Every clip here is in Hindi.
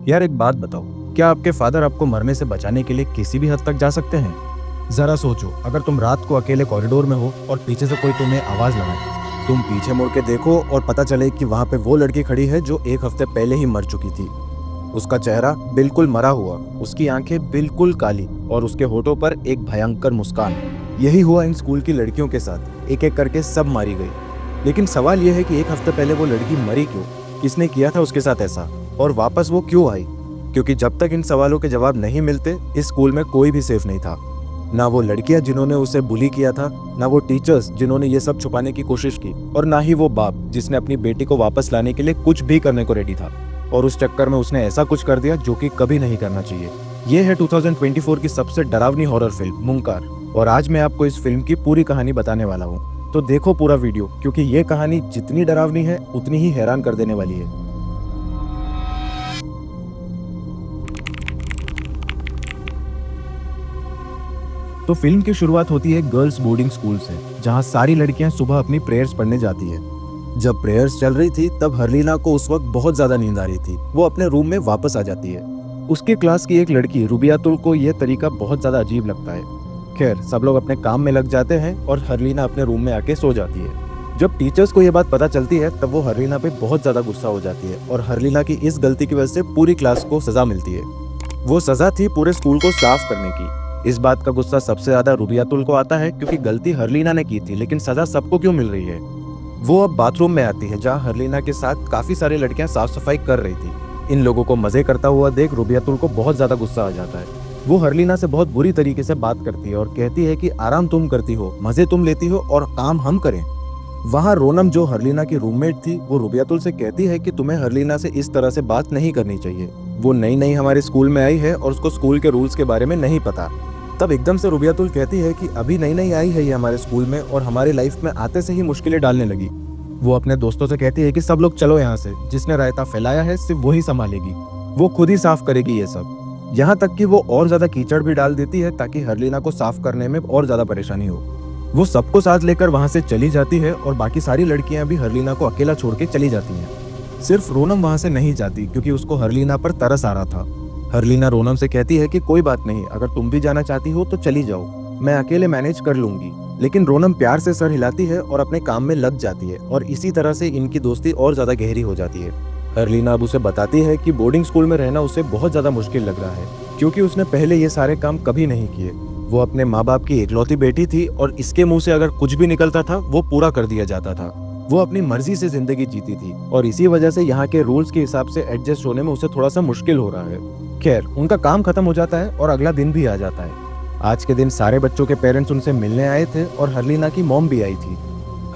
यार एक बात बताओ, क्या आपके फादर आपको मरने से बचाने के लिए किसी भी हद तक जा सकते हैं? जरा सोचो, अगर तुम रात को अकेले कॉरिडोर में हो और पीछे से कोई तुम्हें आवाज लगाए, तुम पीछे मुड़ के देखो और पता चले कि वहां पे वो लड़की खड़ी है जो एक हफ्ते पहले ही मर चुकी थी। उसका चेहरा बिल्कुल मरा हुआ, उसकी आंखें बिल्कुल काली और उसके होठों पर एक भयंकर मुस्कान। यही हुआ इन स्कूल की लड़कियों के साथ, एक एक करके सब मारी गई। लेकिन सवाल यह है कि एक हफ्ते पहले वो लड़की मरी क्यों, किसने किया था उसके साथ ऐसा, और वापस वो क्यों आई? क्योंकि जब तक इन सवालों के जवाब नहीं मिलते, इस स्कूल में कोई भी सेफ नहीं था। ना वो लड़कियां जिन्होंने उसे बुली किया था, ना वो टीचर्स जिन्होंने ये सब छुपाने की कोशिश की, और ना ही वो बाप जिसने अपनी बेटी को वापस लाने के लिए कुछ भी करने को रेडी था। और उस चक्कर में उसने ऐसा कुछ कर दिया जो कि कभी नहीं करना चाहिए। ये है 2024 की सबसे डरावनी हॉरर फिल्म मुंकार, और आज मैं आपको इस फिल्म की पूरी कहानी बताने वाला हूँ। तो देखो पूरा वीडियो, क्योंकि ये कहानी जितनी डरावनी है उतनी ही हैरान कर देने वाली है। तो फिल्म की शुरुआत होती है गर्ल्स बोर्डिंग स्कूल से, जहां सारी लड़कियां सुबह अपनी प्रेयर्स पढ़ने जाती है। जब प्रेयर्स चल रही थी तब हरलीना को उस वक्त बहुत ज्यादा नींद आ रही थी। वो अपने रूम में वापस आ जाती है। उसके क्लास की एक लड़की रुबियातुल को यह तरीका बहुत ज्यादा अजीब लगता है। खैर, सब लोग अपने काम में लग जाते हैं और हरलीना अपने रूम में आके सो जाती है। जब टीचर्स को यह बात पता चलती है तब वो हरलीना पे बहुत ज्यादा गुस्सा हो जाती है, और हरलीना की इस गलती की वजह से पूरी क्लास को सजा मिलती है। वो सजा थी पूरे स्कूल को साफ करने की। इस बात का गुस्सा सबसे ज्यादा रुबियातुल को आता है, क्योंकि गलती हरलीना ने की थी, लेकिन सजा सबको क्यों मिल रही है। वो अब बाथरूम में आती है, जहाँ हरलीना के साथ काफी सारी लड़कियां साफ सफाई कर रही थी। इन लोगों को मजे करता हुआ देख रुबियातुल को बहुत ज्यादा गुस्सा आ जाता है। वो हरलीना से बहुत बुरी तरीके से बात करती है और कहती है कि आराम तुम करती हो, मजे तुम लेती हो, और काम हम करें। वहाँ रोनम, जो हरलीना की रूममेट थी, वो रुबियातुल से कहती है कि तुम्हें हरलीना से इस तरह से बात नहीं करनी चाहिए। वो नई नई हमारे स्कूल में आई है और उसको स्कूल के रूल्स के बारे में नहीं पता। तब एकदम से रुबियातुल कहती है कि अभी नई नई आई है ये हमारे स्कूल में, और हमारी लाइफ में आते से ही मुश्किलें डालने लगी। वो अपने दोस्तों से कहती है कि सब लोग चलो यहाँ से, जिसने रायता फैलाया है सिर्फ वही संभालेगी, वो खुद ही साफ करेगी ये सब। यहाँ तक कि वो और ज्यादा कीचड़ भी डाल देती है ताकि हरलीना को साफ करने में और ज्यादा परेशानी हो। वो सबको साथ लेकर वहां से चली जाती है और बाकी सारी लड़कियां भी हरलीना को अकेला छोड़ के चली जाती हैं। सिर्फ रोनम वहां से नहीं जाती, क्योंकि उसको हरलीना पर तरस आ रहा था। हरलीना रोनम से कहती है कि कोई बात नहीं, अगर तुम भी जाना चाहती हो तो चली जाओ, मैं अकेले मैनेज कर लूंगी। लेकिन रोनम प्यार से सर हिलाती है और अपने काम में लग जाती है, और इसी तरह से इनकी दोस्ती और ज्यादा गहरी हो जाती है। हरलीना अब उसे बताती है कि बोर्डिंग स्कूल में रहना उसे बहुत ज्यादा मुश्किल लग रहा है, क्योंकि उसने पहले ये सारे काम कभी नहीं किए। वो अपने माँ बाप की इकलौती बेटी थी, और इसके मुंह से अगर कुछ भी निकलता था वो पूरा कर दिया जाता था। वो अपनी मर्जी से जिंदगी जीती थी, और इसी वजह से यहाँ के रूल्स के हिसाब से एडजस्ट होने में उसे थोड़ा सा मुश्किल हो रहा है। खैर, उनका काम खत्म हो जाता है और अगला दिन भी आ जाता है। आज के दिन सारे बच्चों के पेरेंट्स उनसे मिलने आए थे, और हरलीना की मॉम भी आई थी।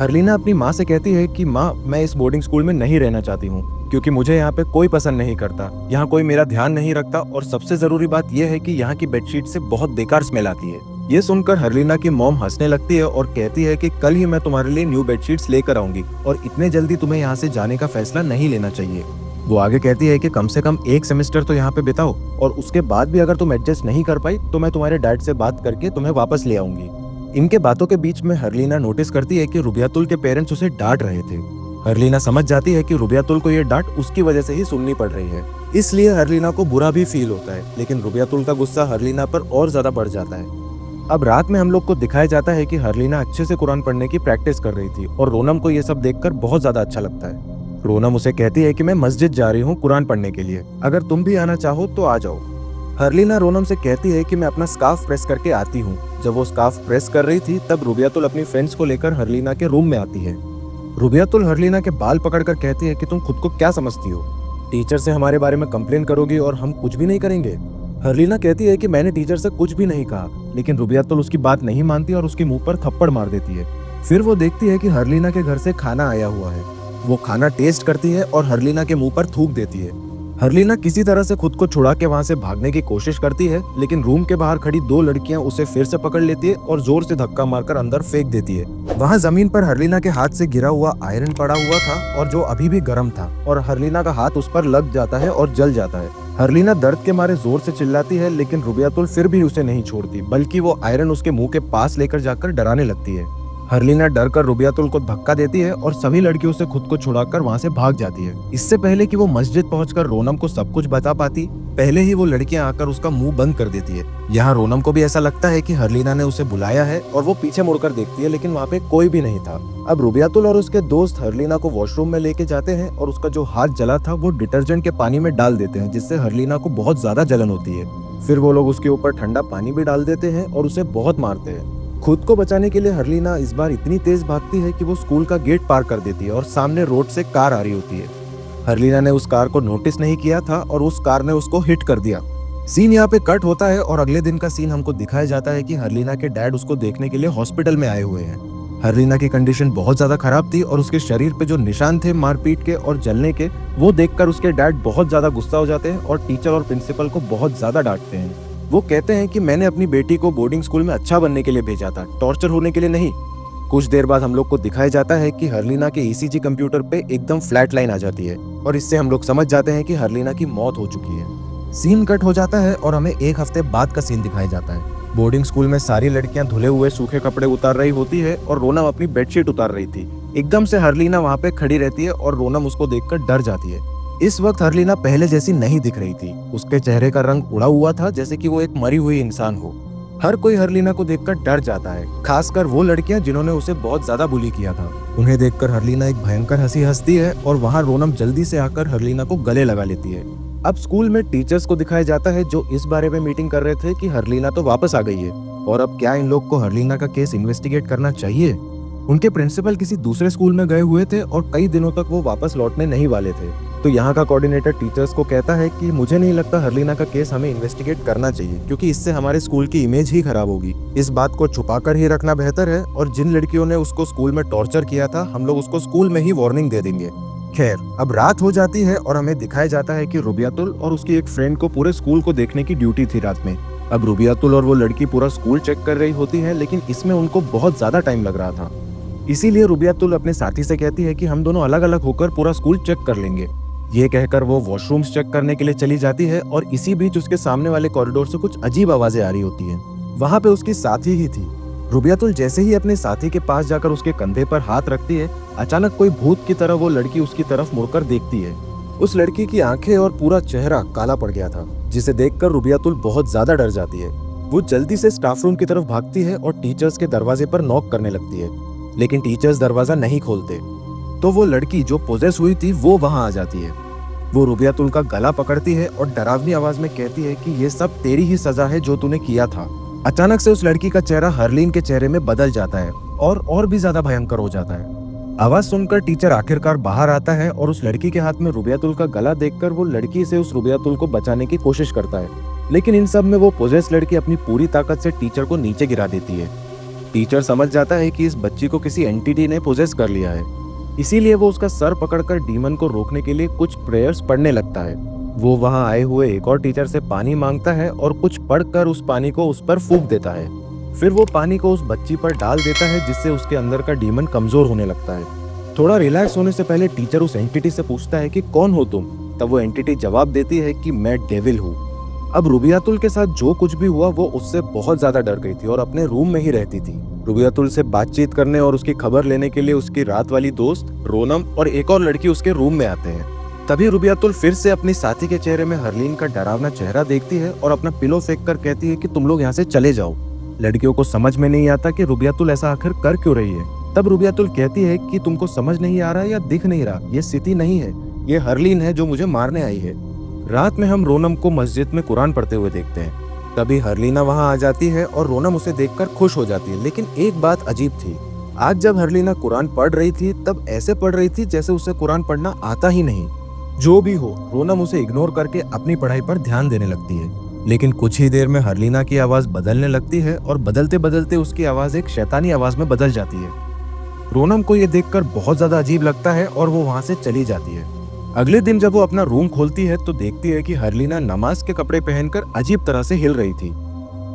हरलीना अपनी माँ से कहती है कि माँ, मैं इस बोर्डिंग स्कूल में नहीं रहना चाहती हूँ, क्योंकि मुझे यहाँ पे कोई पसंद नहीं करता, यहाँ कोई मेरा ध्यान नहीं रखता, और सबसे जरूरी बात यह है कि यहाँ की बेडशीट से बहुत बेकार स्मेल आती है। ये सुनकर हरलीना की मॉम हंसने लगती है और कहती है कि कल ही मैं तुम्हारे लिए न्यू बेडशीट्स लेकर आऊंगी, और इतने जल्दी तुम्हें यहाँ से जाने का फैसला नहीं लेना चाहिए। वो आगे कहती है कि कम से कम एक सेमेस्टर तो यहाँ पे बिताओ, और उसके बाद भी अगर तुम एडजस्ट नहीं कर पाई तो मैं तुम्हारे डैड से बात करके तुम्हें वापस ले आऊंगी। इनके बातों के बीच में हरलीना नोटिस करती है कि रुबियातुल के पेरेंट्स उसे डांट रहे थे। हरलीना समझ जाती है कि रुबियातुल को ये डांट उसकी वजह से ही सुननी पड़ रही है, इसलिए हरलीना को बुरा भी फील होता है। लेकिन रुबियातुल का गुस्सा हरलीना पर और ज्यादा बढ़ जाता है। अब रात में हम लोग को दिखाया जाता है कि हरलीना अच्छे से कुरान पढ़ने की प्रैक्टिस कर रही थी, और रोनम को ये सब देखकर बहुत ज्यादा अच्छा लगता है। रोनम उसे कहती है कि मैं मस्जिद जा रही हूँ कुरान पढ़ने के लिए, अगर तुम भी आना चाहो तो आ जाओ। हरलीना रोनम से कहती है कि मैं अपना स्कार्फ प्रेस करके आती हूँ। जब वो स्कार्फ प्रेस कर रही थी तब रुबियातुल अपनी फ्रेंड्स को लेकर हरलीना के रूम में आती है। रुबियातुल हरलीना के बाल पकड़कर कहती है कि तुम खुद को क्या समझती हो, टीचर से हमारे बारे में कंप्लेन करोगी और हम कुछ भी नहीं करेंगे। हरलीना कहती है कि मैंने टीचर से कुछ भी नहीं कहा, लेकिन रुबियातुल उसकी बात नहीं मानती और उसके मुंह पर थप्पड़ मार देती है। फिर वो देखती है कि हरलीना के घर से खाना आया हुआ है। वो खाना टेस्ट करती है और हरलीना के मुंह पर थूक देती है। हरलीना किसी तरह से खुद को छुड़ा के वहां से भागने की कोशिश करती है, लेकिन रूम के बाहर खड़ी दो लड़कियां उसे फिर से पकड़ लेती है और जोर से धक्का मारकर अंदर फेंक देती है। वहां जमीन पर हरलीना के हाथ से गिरा हुआ आयरन पड़ा हुआ था, और जो अभी भी गर्म था, और हरलीना का हाथ उस पर लग जाता है और जल जाता है। हरलीना दर्द के मारे जोर से चिल्लाती है, लेकिन रुबियातुल फिर भी उसे नहीं छोड़ती, बल्कि वो आयरन उसके मुंह के पास लेकर जाकर डराने लगती है। हरलीना डर कर रुबियातुल को धक्का देती है और सभी लड़कियों से खुद को छुड़ाकर वहां से भाग जाती है। इससे पहले कि वो मस्जिद पहुंचकर रोनम को सब कुछ बता पाती, पहले ही वो लड़कियां आकर उसका मुंह बंद कर देती है। यहाँ रोनम को भी ऐसा लगता है कि हरलीना ने उसे बुलाया है और वो पीछे मुड़कर देखती है, लेकिन वहाँ पे कोई भी नहीं था। अब रुबियातुल और उसके दोस्त हरलीना को वॉशरूम में लेके जाते हैं और उसका जो हाथ जला था वो डिटर्जेंट के पानी में डाल देते हैं, जिससे हरलीना को बहुत ज्यादा जलन होती है। फिर वो लोग उसके ऊपर ठंडा पानी भी डाल देते हैं और उसे बहुत मारते हैं। खुद को बचाने के लिए हरलीना इस बार इतनी तेज भागती है कि वो स्कूल का गेट पार कर देती है और सामने रोड से कार आ रही होती है। हरलीना ने उस कार को नोटिस नहीं किया था और उस कार ने उसको हिट कर दिया। सीन यहाँ पे कट होता है और अगले दिन का सीन हमको दिखाया जाता है कि हरलीना के डैड उसको देखने के लिए हॉस्पिटल में आए हुए हैं। हरलीना की कंडीशन बहुत ज्यादा खराब थी और उसके शरीर पे जो निशान थे मारपीट के और जलने के, वो देखकर उसके डैड बहुत ज्यादा गुस्सा हो जाते हैं और टीचर और प्रिंसिपल को बहुत ज्यादा डांटते हैं। वो कहते हैं कि मैंने अपनी बेटी को बोर्डिंग स्कूल में अच्छा बनने के लिए भेजा था, टॉर्चर होने के लिए नहीं। कुछ देर बाद हम लोग को दिखाया जाता है कि हरलीना के ईसीजी कंप्यूटर पे एकदम फ्लैट लाइन आ जाती है और इससे हम लोग समझ जाते हैं कि हरलीना की मौत हो चुकी है। सीन कट हो जाता है और हमें एक हफ्ते बाद का सीन दिखाया जाता है। बोर्डिंग स्कूल में सारी लड़कियां धुले हुए सूखे कपड़े उतार रही होती है और रोनम अपनी बेडशीट उतार रही थी। एकदम से हरलीना वहाँ पे खड़ी रहती है और रोनम उसको देखकर डर जाती है। इस वक्त हरलीना पहले जैसी नहीं दिख रही थी। उसके चेहरे का रंग उड़ा हुआ था, जैसे कि वो एक मरी हुई इंसान हो। हर कोई हरलीना को देखकर डर जाता है, खासकर वो लड़कियां जिन्होंने उसे बहुत ज्यादा बुली किया था। उन्हें देखकर हरलीना एक भयंकर हंसी हंसती है और वहाँ रोनम जल्दी से आकर हरलीना को गले लगा लेती है। अब स्कूल में टीचर्स को दिखाया जाता है जो इस बारे में मीटिंग कर रहे थे कि हरलीना तो वापस आ गई है और अब क्या इन लोग को हरलीना का केस इन्वेस्टिगेट करना चाहिए। उनके प्रिंसिपल किसी दूसरे स्कूल में गए हुए थे और कई दिनों तक वो वापस लौटने नहीं वाले थे। तो यहाँ का कोऑर्डिनेटर टीचर्स को कहता है कि मुझे नहीं लगता हरलीना का केस हमें इन्वेस्टिगेट करना चाहिए, क्योंकि इससे हमारे स्कूल की इमेज ही खराब होगी। इस बात को छुपाकर ही रखना बेहतर है और जिन लड़कियों ने उसको स्कूल में टॉर्चर किया था, हम लोग उसको स्कूल में ही वार्निंग दे देंगे। खैर, अब रात हो जाती है और हमें दिखाया जाता है कि रुबियातुल और उसकी एक फ्रेंड को पूरे स्कूल को देखने की ड्यूटी थी रात में। अब रुबियातुल और वो लड़की पूरा स्कूल चेक कर रही होती है, लेकिन इसमें उनको बहुत ज्यादा टाइम लग रहा था। इसीलिए रुबियातुल अपने साथी से कहती है कि हम दोनों अलग अलग होकर पूरा स्कूल चेक कर लेंगे। ये कहकर वो वॉशरूम्स चेक करने के लिए चली जाती है और इसी बीच उसके सामने वाले कॉरिडोर से कुछ अजीब आवाजें आ रही होती हैं। वहां पे उसकी साथी ही थी। रुबियातुल जैसे ही अपने साथी के पास जाकर उसके कंधे पर हाथ रखती है, अचानक कोई भूत की तरह वो लड़की उसकी तरफ मुड़कर देखती है। उस लड़की की आंखें और पूरा चेहरा काला पड़ गया था, जिसे देखकर रुबियातुल बहुत ज्यादा डर जाती है। वो जल्दी से स्टाफ रूम की तरफ भागती है और टीचर्स के दरवाजे पर नॉक करने लगती है, लेकिन टीचर्स दरवाजा नहीं खोलते। तो वो लड़की जो पोजेस हुई थी वो वहां आ जाती है। वो रुबियातुल का गला पकड़ती है और डरावनी आवाज में कहती है कि ये सब तेरी ही सजा है जो तूने किया था। अचानक से उस लड़की का चेहरा हरलीन के चेहरे में बदल जाता है और भी ज्यादा भयंकर हो जाता है। आवाज सुनकर टीचर आखिरकार बाहर आता है और उस लड़की के हाथ में रुबियातुल का गला देखकर वो लड़की से उस रुबियातुल को बचाने की कोशिश करता है, लेकिन इन सब में वो पोजेस लड़की अपनी पूरी ताकत से टीचर को नीचे गिरा देती है। टीचर समझ जाता है कि इस बच्ची को किसी एंटिटी ने पोजेस कर लिया है, इसीलिए वो उसका सर पकड़कर डीमन को रोकने के लिए कुछ प्रेयर्स पढ़ने लगता है। वो वहां आए हुए एक और टीचर से पानी मांगता है और कुछ पढ़कर उस पानी को उस पर फूंक देता है। फिर वो पानी को उस बच्ची पर डाल देता है, जिससे उसके अंदर का डीमन कमजोर होने लगता है। थोड़ा रिलैक्स होने से पहले टीचर उस एंटिटी से पूछता है कि कौन हो तुम। तब वो एंटिटी जवाब देती है कि मैं डेविल हूँ। अब रुबियातुल के साथ जो कुछ भी हुआ वो उससे बहुत ज्यादा डर गई थी और अपने रूम में ही रहती थी। रुबियातुल से बातचीत करने और उसकी खबर लेने के लिए उसकी रात वाली दोस्त रोनम और एक और लड़की उसके रूम में आते हैं। तभी रुबियातुल फिर से अपनी साथी के चेहरे में हरलीन का डरावना चेहरा देखती है और अपना पिलो फेंक कर कहती है कि तुम लोग यहाँ से चले जाओ। लड़कियों को समझ में नहीं आता कि रुबियातुल ऐसा आखिर कर क्यों रही है। तब रुबियातुल कहती है कि तुमको समझ नहीं आ रहा या दिख नहीं रहा, ये सिटी नहीं है, ये हरलीन है जो मुझे मारने आई है। रात में हम रोनम को मस्जिद में कुरान पढ़ते हुए देखते हैं। तभी हरलीना वहां आ जाती है और रोनम उसे देखकर खुश हो जाती है, लेकिन एक बात अजीब थी। आज जब हरलीना कुरान पढ़ रही थी तब ऐसे पढ़ रही थी जैसे उसे कुरान पढ़ना आता ही नहीं। जो भी हो, रोनम उसे इग्नोर करके अपनी पढ़ाई पर ध्यान देने लगती है। लेकिन कुछ ही देर में हरलीना की आवाज बदलने लगती है और बदलते बदलते उसकी आवाज एक शैतानी आवाज में बदल जाती है। रोनम को ये देखकर बहुत ज्यादा अजीब लगता है और वो वहां से चली जाती है। अगले दिन जब वो अपना रूम खोलती है तो देखती है कि हरलीना नमाज के कपड़े पहनकर अजीब तरह से हिल रही थी।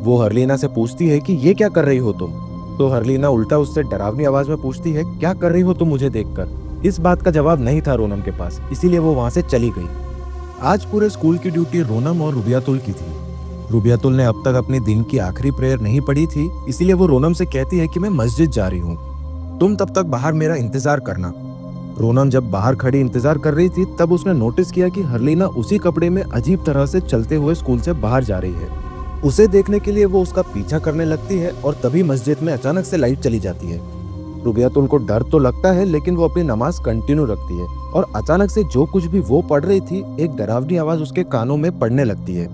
वो हरलीना से पूछती है कि ये क्या कर रही हो तुम। तो हरलीना उल्टा उससे डरावनी आवाज में पूछती है, क्या कर रही हो तुम मुझे देखकर। इस बात का जवाब नहीं था रोनम के पास, इसीलिए वो वहां से चली गई। आज पूरे स्कूल की ड्यूटी रोनम और रुबियातुल की थी। रुबियातुल ने अब तक अपने दिन की आखिरी प्रेयर नहीं पढ़ी थी, इसीलिए वो रोनम से कहती है कि मैं मस्जिद जा रही हूँ। तुम तब तक बाहर मेरा इंतजार करना। रोनम जब बाहर खड़ी इंतजार कर रही थी तब उसने नोटिस किया कि हरलीना उसी कपड़े में अजीब तरह से चलते हुए स्कूल से बाहर जा रही है। उसे देखने के लिए वो उसका पीछा करने लगती है और तभी मस्जिद में अचानक से लाइट चली जाती है। रुबियातुल को डर तो लगता है लेकिन वो अपनी नमाज कंटिन्यू रखती है और अचानक से जो कुछ भी वो पढ़ रही थी एक डरावनी आवाज उसके कानों में पड़ने लगती है।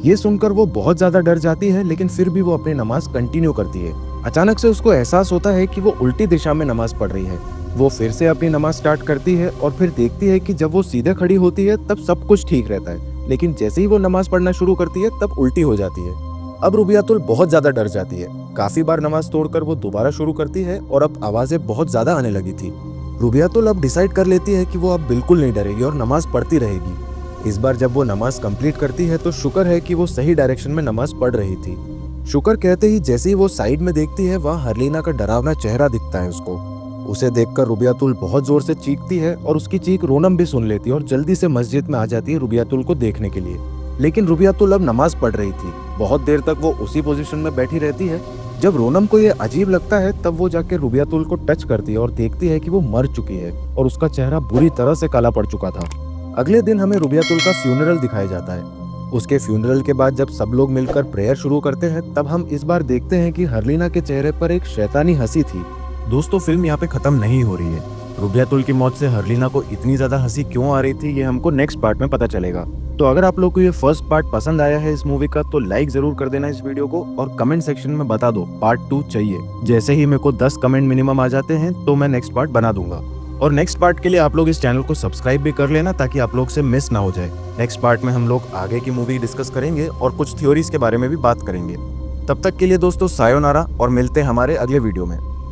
ये सुनकर वो बहुत ज्यादा डर जाती है लेकिन फिर भी वो अपनी नमाज कंटिन्यू करती है। अचानक से उसको एहसास होता है कि वो उल्टी दिशा में नमाज पढ़ रही है। वो फिर से अपनी नमाज स्टार्ट करती है और फिर देखती है कि जब वो सीधे खड़ी होती है तब सब कुछ ठीक रहता है, लेकिन जैसे ही वो नमाज पढ़ना शुरू करती है तब उल्टी हो जाती है। अब रुबियातुल बहुत ज्यादा डर जाती है। काफी बार नमाज तोड़कर वो दोबारा शुरू करती है और अब आवाजें बहुत ज्यादा आने लगी थी। रुबियातुल अब डिसाइड कर लेती है कि वो अब बिल्कुल नहीं डरेगी और नमाज पढ़ती रहेगी। इस बार जब वो नमाज कंप्लीट करती है तो शुक्र है कि वो सही डायरेक्शन में नमाज पढ़ रही थी। शुक्र कहते ही जैसे ही वो साइड में देखती है वहाँ हरलीना का डरावना चेहरा दिखता है उसको। उसे देखकर रुबियातुल बहुत जोर से चीखती है और उसकी चीख रोनम भी सुन लेती है और जल्दी से मस्जिद में आ जाती है रुबियातुल को देखने के लिए। लेकिन रुबियातुल अब नमाज पढ़ रही थी। बहुत देर तक वो उसी पोजीशन में बैठी रहती है। जब रोनम को ये अजीब लगता है तब वो जाके रुबियातुल को टच करती है और देखती है कि वो मर चुकी है और उसका चेहरा बुरी तरह से काला पड़ चुका था। अगले दिन हमें रुबियातुल का फ्यूनरल दिखाया जाता है। उसके फ्यूनरल के बाद जब सब लोग मिलकर प्रेयर शुरू करते हैं तब हम इस बार देखते हैं कि हरलीना के चेहरे पर एक शैतानी हंसी थी। दोस्तों, फिल्म यहाँ पे खत्म नहीं हो रही है। रुबियातुल की मौत से हरलीना को इतनी ज्यादा हंसी क्यों आ रही थी ये हमको नेक्स्ट पार्ट में पता चलेगा। तो अगर आप लोग को ये फर्स्ट पार्ट पसंद आया है इस मूवी का तो लाइक जरूर कर देना इस वीडियो को और कमेंट सेक्शन में बता दो पार्ट 2 चाहिए। जैसे ही मेरे को 10 कमेंट मिनिमम आ जाते हैं तो मैं नेक्स्ट पार्ट बना दूंगा। और नेक्स्ट पार्ट के लिए आप लोग इस चैनल को सब्सक्राइब भी कर लेना ताकि आप लोग से मिस ना हो जाए। नेक्स्ट पार्ट में हम लोग आगे की मूवी डिस्कस करेंगे और कुछ थ्योरीज के बारे में भी बात करेंगे। तब तक के लिए दोस्तों सायोनारा और मिलते हैं हमारे अगले वीडियो में।